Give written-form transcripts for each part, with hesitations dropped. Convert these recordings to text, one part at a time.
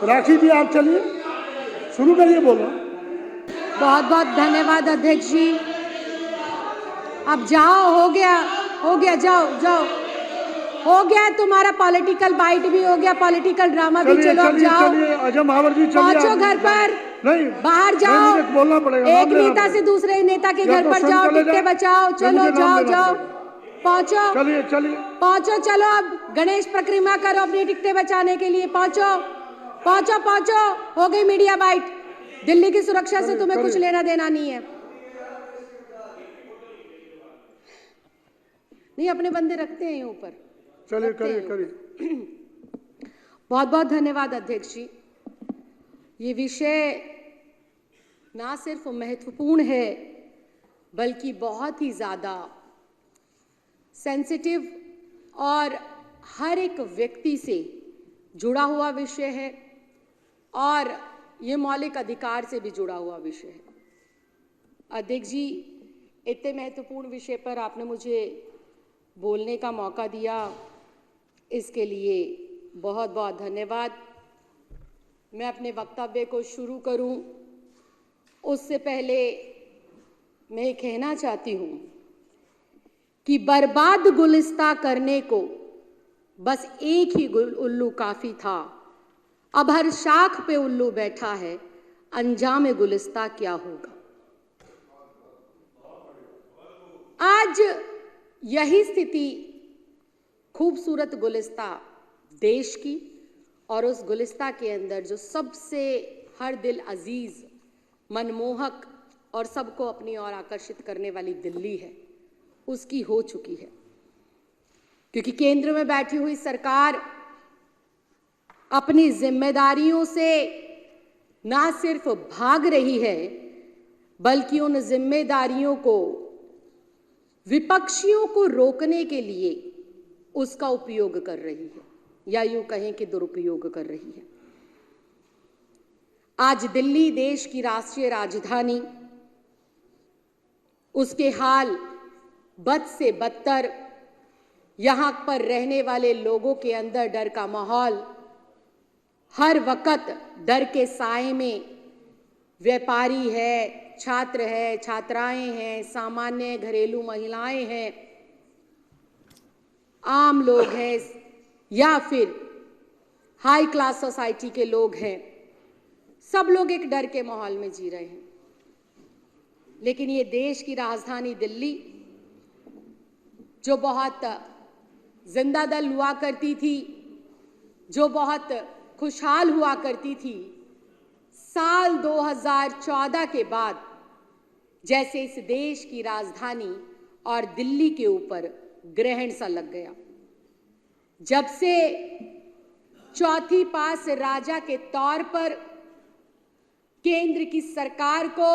राखी जी आप चलिए, शुरू करिए, बोलो। बहुत बहुत धन्यवाद अध्यक्ष जी। अब जाओ, हो गया, जाओ जाओ, हो गया तुम्हारा पॉलिटिकल बाइट भी हो गया, पॉलिटिकल ड्रामा भी। चलो अब जाओ, अजय महावर जी चलिए, पहुंचो घर पर, नहीं बाहर जाओ, मुझे बोलना पड़ेगा, एक नेता से दूसरे नेता के घर पर जाओ, टिकटें बचाओ। चलो जाओ जाओ, पहुंचो, चलिए पहुंचो, चलो अब गणेश परिक्रमा करो अपनी टिकटें बचाने के लिए। पहुंचो पहुंचो पहुंचो, हो गई मीडिया बाइट। दिल्ली की सुरक्षा से तुम्हें कुछ लेना देना नहीं है। नहीं, अपने बंदे रखते हैं ऊपर। चलिए करिए। बहुत बहुत धन्यवाद अध्यक्ष जी। ये विषय ना सिर्फ महत्वपूर्ण है बल्कि बहुत ही ज्यादा सेंसिटिव और हर एक व्यक्ति से जुड़ा हुआ विषय है और ये मौलिक अधिकार से भी जुड़ा हुआ विषय है। अध्यक्ष जी, इतने महत्वपूर्ण विषय पर आपने मुझे बोलने का मौका दिया, इसके लिए बहुत बहुत धन्यवाद। मैं अपने वक्तव्य को शुरू करूं उससे पहले मैं ये कहना चाहती हूं कि बर्बाद गुलिस्ता करने को बस एक ही उल्लू काफी था। अब हर शाख पे उल्लू बैठा है, अंजाम गुलिस्ता क्या होगा। आज यही स्थिति खूबसूरत गुलिस्ता देश की और उस गुलिस्ता के अंदर जो सबसे हर दिल अजीज, मनमोहक और सबको अपनी ओर आकर्षित करने वाली दिल्ली है, उसकी हो चुकी है। क्योंकि केंद्र में बैठी हुई सरकार अपनी जिम्मेदारियों से ना सिर्फ भाग रही है बल्कि उन जिम्मेदारियों को विपक्षियों को रोकने के लिए उसका उपयोग कर रही है, या यूं कहें कि दुरुपयोग कर रही है। आज दिल्ली देश की राष्ट्रीय राजधानी, उसके हाल बद से बदतर, यहां पर रहने वाले लोगों के अंदर डर का माहौल, हर वक्त डर के साए में व्यापारी है, छात्र है, छात्राएं हैं, सामान्य घरेलू महिलाएं हैं, आम लोग हैं या फिर हाई क्लास सोसाइटी के लोग हैं, सब लोग एक डर के माहौल में जी रहे हैं। लेकिन ये देश की राजधानी दिल्ली, जो बहुत जिंदा दल हुआ करती थी, जो बहुत खुशहाल हुआ करती थी, साल 2014 के बाद जैसे इस देश की राजधानी और दिल्ली के ऊपर ग्रहण सा लग गया। जब से चौथी पास राजा के तौर पर केंद्र की सरकार को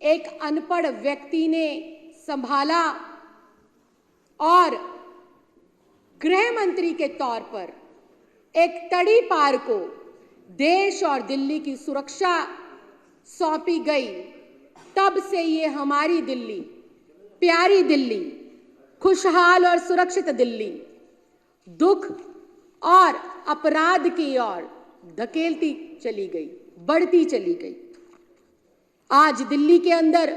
एक अनपढ़ व्यक्ति ने संभाला और गृह मंत्री के तौर पर एक तड़ी पार को देश और दिल्ली की सुरक्षा सौंपी गई, तब से ये हमारी दिल्ली, प्यारी दिल्ली, खुशहाल और सुरक्षित दिल्ली दुख और अपराध की ओर धकेलती चली गई, बढ़ती चली गई। आज दिल्ली के अंदर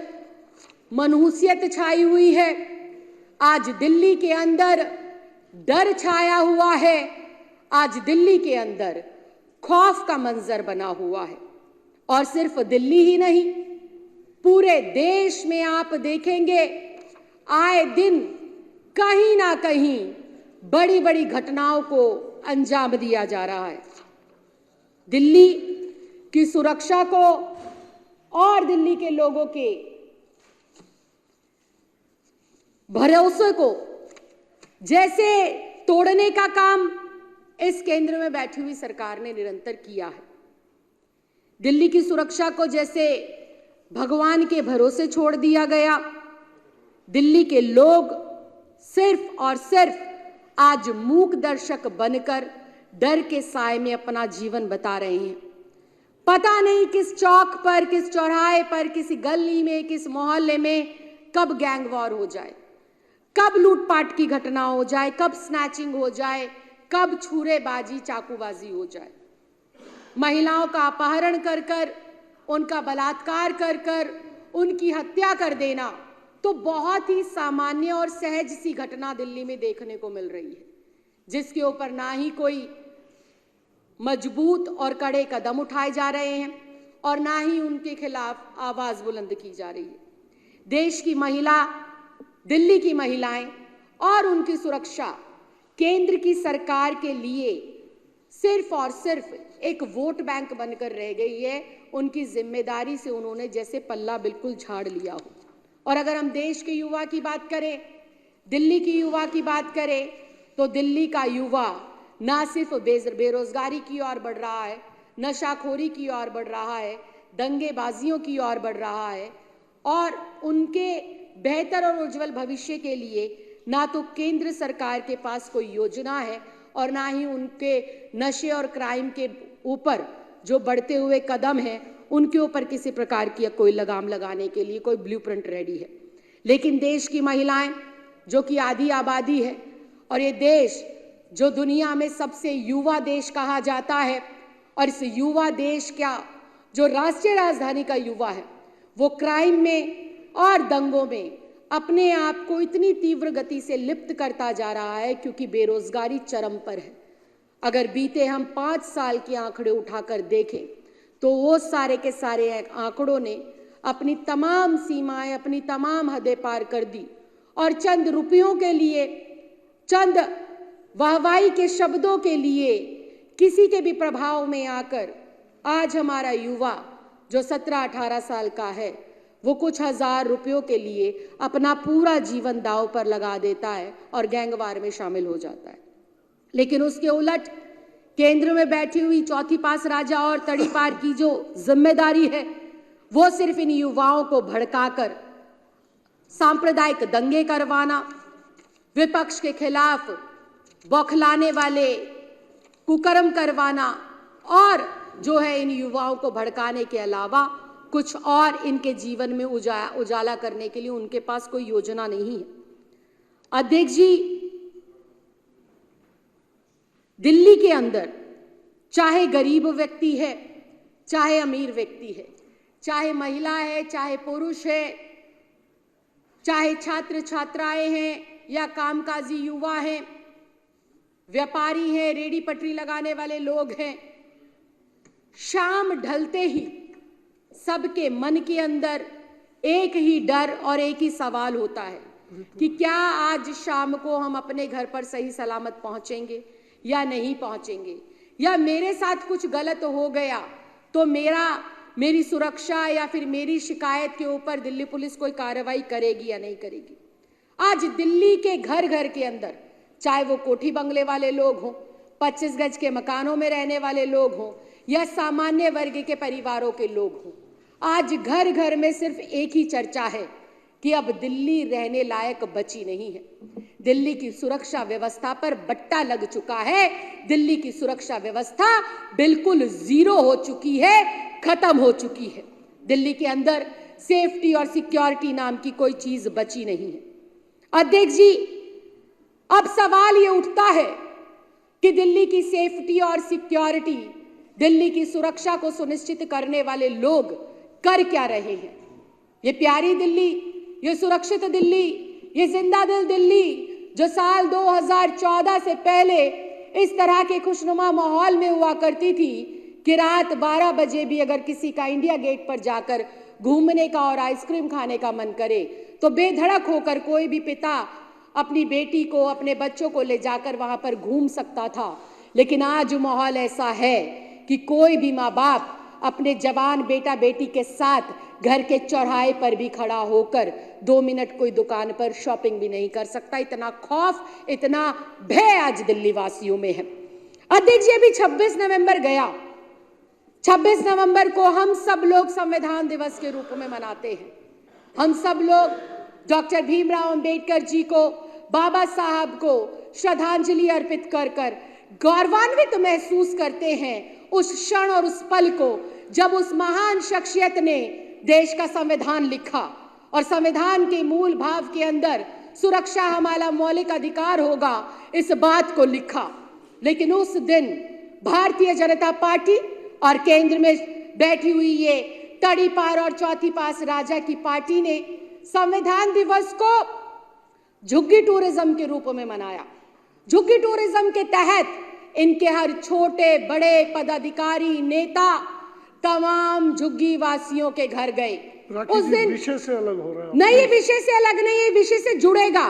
मनहूसियत छाई हुई है, आज दिल्ली के अंदर डर छाया हुआ है, आज दिल्ली के अंदर खौफ का मंजर बना हुआ है। और सिर्फ दिल्ली ही नहीं, पूरे देश में आप देखेंगे आए दिन कहीं ना कहीं बड़ी बड़ी घटनाओं को अंजाम दिया जा रहा है। दिल्ली की सुरक्षा को और दिल्ली के लोगों के भरोसे को जैसे तोड़ने का काम इस केंद्र में बैठी हुई सरकार ने निरंतर किया है। दिल्ली की सुरक्षा को जैसे भगवान के भरोसे छोड़ दिया गया, दिल्ली के लोग सिर्फ और सिर्फ आज मूक दर्शक बनकर डर के साए में अपना जीवन बिता रहे हैं। पता नहीं किस चौक पर, किस चौराहे पर, किसी गली में, किस मोहल्ले में कब गैंग वॉर हो जाए, कब लूटपाट की घटना हो जाए, कब स्नैचिंग हो जाए, कब छुरेबाजी चाकूबाजी हो जाए। महिलाओं का अपहरण कर कर, उनका बलात्कार कर कर, उनकी हत्या कर देना तो बहुत ही सामान्य और सहज सी घटना दिल्ली में देखने को मिल रही है, जिसके ऊपर ना ही कोई मजबूत और कड़े कदम उठाए जा रहे हैं और ना ही उनके खिलाफ आवाज बुलंद की जा रही है। देश की महिला, दिल्ली की महिलाएं और उनकी सुरक्षा केंद्र की सरकार के लिए सिर्फ और सिर्फ एक वोट बैंक बनकर रह गई है। उनकी जिम्मेदारी से उन्होंने जैसे पल्ला बिल्कुल झाड़ लिया हो। और अगर हम देश के युवा की बात करें, दिल्ली की युवा की बात करें, तो दिल्ली का युवा ना सिर्फ बेरोजगारी की ओर बढ़ रहा है, नशाखोरी की ओर बढ़ रहा है, दंगेबाजियों की ओर बढ़ रहा है और उनके बेहतर और उज्जवल भविष्य के लिए ना तो केंद्र सरकार के पास कोई योजना है और ना ही उनके नशे और क्राइम के ऊपर जो बढ़ते हुए कदम हैं उनके ऊपर किसी प्रकार की कोई लगाम लगाने के लिए कोई ब्लूप्रिंट रेडी है। लेकिन देश की महिलाएं जो कि आधी आबादी है और ये देश जो दुनिया में सबसे युवा देश कहा जाता है और इस युवा देश का जो राष्ट्रीय राजधानी का युवा है वो क्राइम में और दंगों में अपने आप को इतनी तीव्र गति से लिप्त करता जा रहा है क्योंकि बेरोजगारी चरम पर है। अगर बीते हम 5 साल के आंकड़े उठाकर देखें तो वो सारे के सारे आंकड़ों ने अपनी तमाम सीमाएं, अपनी तमाम हदें पार कर दी और चंद रुपयों के लिए, चंद वाहवाही के शब्दों के लिए, किसी के भी प्रभाव में आकर आज हमारा युवा जो 17-18 साल का है वो कुछ हजार रुपयों के लिए अपना पूरा जीवन दांव पर लगा देता है और गैंगवार में शामिल हो जाता है। लेकिन उसके उलट केंद्र में बैठी हुई चौथी पास राजा और तड़ीपार की जो जिम्मेदारी है वो सिर्फ इन युवाओं को भड़काकर सांप्रदायिक दंगे करवाना, विपक्ष के खिलाफ बौखलाने वाले कुकर्म करवाना और जो है इन युवाओं को भड़काने के अलावा कुछ और इनके जीवन में उजाला करने के लिए उनके पास कोई योजना नहीं है। अध्यक्ष जी, दिल्ली के अंदर चाहे गरीब व्यक्ति है, चाहे अमीर व्यक्ति है, चाहे महिला है, चाहे पुरुष है, चाहे छात्र छात्राएं हैं या कामकाजी युवा हैं, व्यापारी हैं, रेडी पटरी लगाने वाले लोग हैं, शाम ढलते ही सबके मन के अंदर एक ही डर और एक ही सवाल होता है कि क्या आज शाम को हम अपने घर पर सही सलामत पहुंचेंगे या नहीं पहुंचेंगे, या मेरे साथ कुछ गलत हो गया तो मेरी सुरक्षा या फिर मेरी शिकायत के ऊपर दिल्ली पुलिस कोई कार्रवाई करेगी या नहीं करेगी। आज दिल्ली के घर घर के अंदर, चाहे वो कोठी बंगले वाले लोग हों, 25 गज के मकानों में रहने वाले लोग हों या सामान्य वर्ग के परिवारों के लोग हों, आज घर घर में सिर्फ एक ही चर्चा है कि अब दिल्ली रहने लायक बची नहीं है। दिल्ली की सुरक्षा व्यवस्था पर बट्टा लग चुका है। दिल्ली की सुरक्षा व्यवस्था बिल्कुल जीरो हो चुकी है, खत्म हो चुकी है। दिल्ली के अंदर सेफ्टी और सिक्योरिटी नाम की कोई चीज बची नहीं है। अध्यक्ष जी, अब सवाल ये उठता है कि दिल्ली की सेफ्टी और सिक्योरिटी, दिल्ली की सुरक्षा को सुनिश्चित करने वाले लोग कर क्या रहे हैं। ये प्यारी दिल्ली, ये सुरक्षित दिल्ली, ये जिंदा दिल दिल्ली जो साल 2014 से पहले इस तरह के खुशनुमा माहौल में हुआ करती थी कि रात 12 बजे भी अगर किसी का इंडिया गेट पर जाकर घूमने का और आइसक्रीम खाने का मन करे तो बेधड़क होकर कोई भी पिता अपनी बेटी को, अपने बच्चों को ले जाकर वहां पर घूम सकता था। लेकिन आज माहौल ऐसा है कि कोई भी माँ बाप अपने जवान बेटा बेटी के साथ घर के चौराहे पर भी खड़ा होकर 2 मिनट कोई दुकान पर शॉपिंग भी नहीं कर सकता। इतना खौफ, इतना भय आज दिल्ली वासियों में है। अध्यक्ष जी, अभी 26 नवंबर गया। 26 नवंबर को हम सब लोग संविधान दिवस के रूप में मनाते हैं। हम सब लोग डॉक्टर भीमराव अंबेडकर जी को, बाबा साहब को श्रद्धांजलि अर्पित कर कर गौरवान्वित महसूस करते हैं उस क्षण और उस पल को जब उस महान शख्सियत ने देश का संविधान लिखा और संविधान के मूल भाव के अंदर सुरक्षा हमारा मौलिक अधिकार होगा, इस बात को लिखा। लेकिन उस दिन भारतीय जनता पार्टी और केंद्र में बैठी हुई ये तड़ी पार और चौथी पास राजा की पार्टी ने संविधान दिवस को झुग्गी टूरिज्म के रूप में मनाया। झुग्गी टूरिज्म के तहत इनके हर छोटे बड़े पदाधिकारी नेता तमाम झुग्गी वासियों के घर गए। उस दिन विषय से अलग हो रहा है। नहीं, ये विषय से अलग नहीं, ये विषय से जुड़ेगा,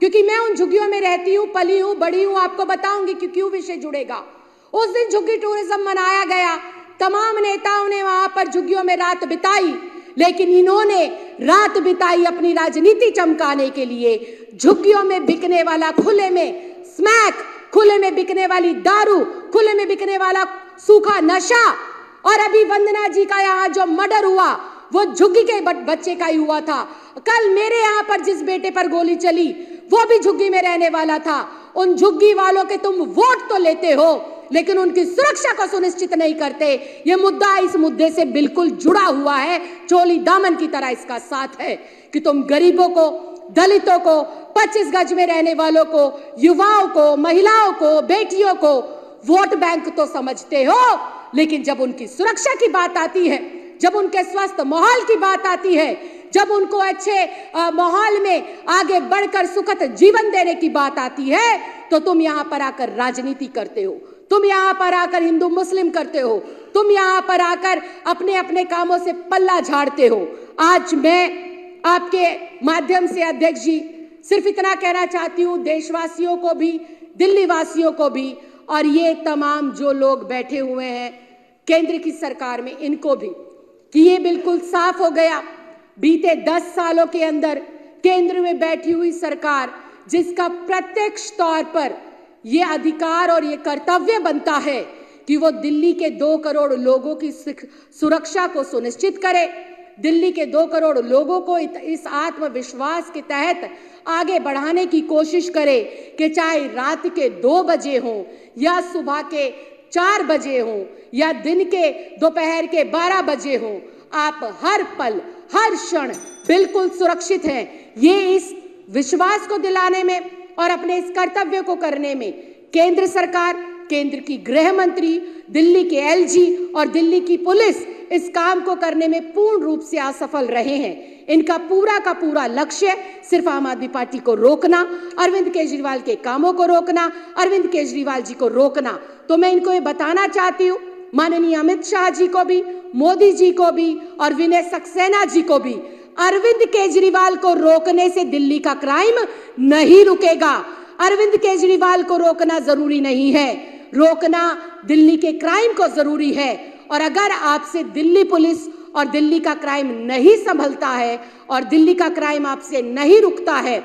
क्योंकि मैं उन झुग्गियों में रहती हूँ, पली हूँ, बड़ी हूँ, आपको बताऊंगी कि क्यों विषय जुड़ेगा। उस दिन झुग्गी टूरिज्म मनाया गया, तमाम नेताओं ने वहां पर झुग्गियों में रात बिताई, लेकिन इन्होंने रात बिताई अपनी राजनीति चमकाने के लिए। झुग्गियों में बिकने वाला खुले में स्मैक, खुले में बिकने वाली दारू, खुले में बिकने वाला सूखा नशा, और अभी वंदना जी का यहाँ जो मर्डर हुआ वो झुग्गी के बच्चे का ही हुआ था। कल मेरे यहाँ पर जिस बेटे पर गोली चली वो भी झुग्गी में रहने वाला था। उन झुग्गी वालों के तुम वोट तो लेते हो, लेकिन उनकी सुरक्षा को सुनिश्चित नहीं करते। ये मुद्दा इस मुद्दे से बिल्कुल जुड़ा हुआ है, चोली दामन की तरह इसका साथ है कि तुम गरीबों को, दलितों को, 25 गज में रहने वालों को, युवाओं को, महिलाओं को, बेटियों को वोट बैंक तो समझते हो, लेकिन जब उनकी सुरक्षा की बात आती है, जब उनके स्वस्थ माहौल की बात आती है, जब उनको अच्छे माहौल में आगे बढ़कर सुखद जीवन देने की बात आती है, तो तुम यहाँ पर आकर राजनीति करते हो, तुम यहाँ पर आकर हिंदू मुस्लिम करते हो, तुम यहाँ पर आकर अपने अपने कामों से पल्ला झाड़ते हो। आज मैं आपके माध्यम से अध्यक्ष जी सिर्फ इतना कहना चाहती हूँ, देशवासियों को भी, दिल्ली वासियों को भी, और ये तमाम जो लोग बैठे हुए हैं केंद्र की सरकार में, इनको भी, कि ये बिल्कुल साफ हो गया बीते 10 सालों के अंदर केंद्र में बैठी हुई सरकार, जिसका प्रत्यक्ष तौर पर ये अधिकार और ये कर्तव्य बनता है कि वो दिल्ली के 2 करोड़ लोगों की सुरक्षा को सुनिश्चित करे, दिल्ली के 2 करोड़ लोगों को इस आत्मविश्वास के तहत आगे बढ़ाने की कोशिश करे कि चाहे रात के 2 बजे हों या सुबह के 4 बजे हों या दिन के दोपहर के 12 बजे हों, आप हर पल हर क्षण बिल्कुल सुरक्षित हैं। ये इस विश्वास को दिलाने में और अपने इस कर्तव्य को करने में केंद्र सरकार, केंद्र की गृह मंत्री, दिल्ली के एलजी और दिल्ली की पुलिस इस काम को करने में पूर्ण रूप से असफल रहे हैं। इनका पूरा का पूरा लक्ष्य सिर्फ आम आदमी पार्टी को रोकना, अरविंद केजरीवाल के कामों को रोकना, अरविंद केजरीवाल जी को रोकना। तो मैं इनको ये बताना चाहती हूँ, माननीय अमित शाह जी को भी, मोदी जी को भी और विनय सक्सेना जी को भी, अरविंद केजरीवाल को रोकने से दिल्ली का क्राइम नहीं रुकेगा। अरविंद केजरीवाल को रोकना जरूरी नहीं है, रोकना दिल्ली के क्राइम को जरूरी है। और अगर आपसे दिल्ली पुलिस और दिल्ली का क्राइम नहीं संभलता है और दिल्ली का क्राइम आपसे नहीं रुकता है,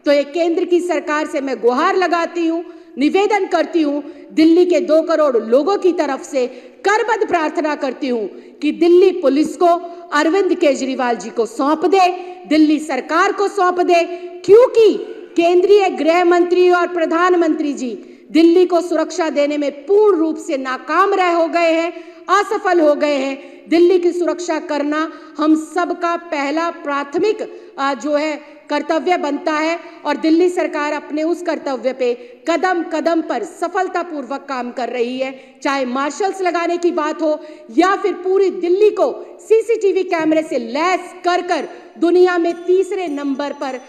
तो ये केंद्र की सरकार से मैं गुहार लगाती हूँ, निवेदन करती हूँ, दिल्ली के 2 करोड़ लोगों की तरफ से करबद्ध प्रार्थना करती हूँ कि दिल्ली पुलिस को अरविंद केजरीवाल जी को सौंप दे, दिल्ली सरकार को सौंप दे, क्योंकि केंद्रीय गृह मंत्री और प्रधानमंत्री जी दिल्ली को सुरक्षा देने में पूर्ण रूप से नाकाम हो गए हैं, असफल हो गए हैं। दिल्ली की सुरक्षा करना हम सबका पहला प्राथमिक जो है कर्तव्य बनता है, और दिल्ली सरकार अपने उस कर्तव्य पे कदम कदम पर सफलतापूर्वक काम कर रही है। चाहे मार्शल्स लगाने की बात हो या फिर पूरी दिल्ली को सीसीटीवी कैमरे से लैस कर दुनिया में 3रे नंबर पर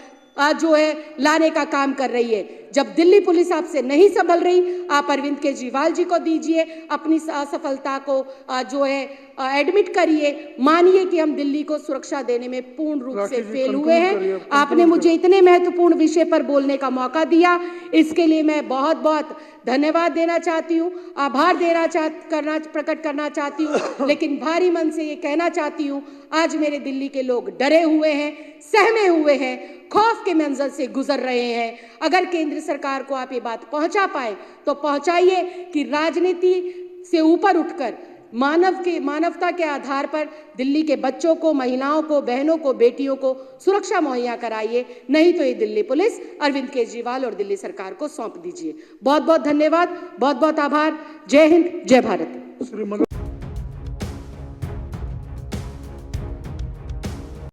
जो है लाने का काम कर रही है। जब दिल्ली पुलिस आपसे नहीं संभल रही, आप अरविंद केजरीवाल जी को दीजिए, अपनी असफलता को जो है एडमिट करिए, मानिए कि हम दिल्ली को सुरक्षा देने में पूर्ण रूप से फेल हुए हैं। आपने मुझे इतने महत्वपूर्ण विषय पर बोलने का मौका दिया, इसके लिए मैं बहुत बहुत धन्यवाद देना चाहती हूँ, आभार प्रकट करना चाहती हूँ। लेकिन भारी मन से ये कहना चाहती हूँ, आज मेरे दिल्ली के लोग डरे हुए हैं, सहमे हुए हैं, खौफ के मंजर से गुजर रहे हैं। अगर केंद्र सरकार को आप ये बात पहुंचा पाए तो पहुंचाइए कि राजनीति से ऊपर उठकर मानवता के आधार पर दिल्ली के बच्चों को, महिलाओं को, बहनों को, बेटियों को सुरक्षा मुहैया कराइए, नहीं तो ये दिल्ली पुलिस, अरविंद केजरीवाल और दिल्ली सरकार को सौंप दीजिए। बहुत बहुत धन्यवाद, बहुत बहुत आभार। जय हिंद, जय भारत।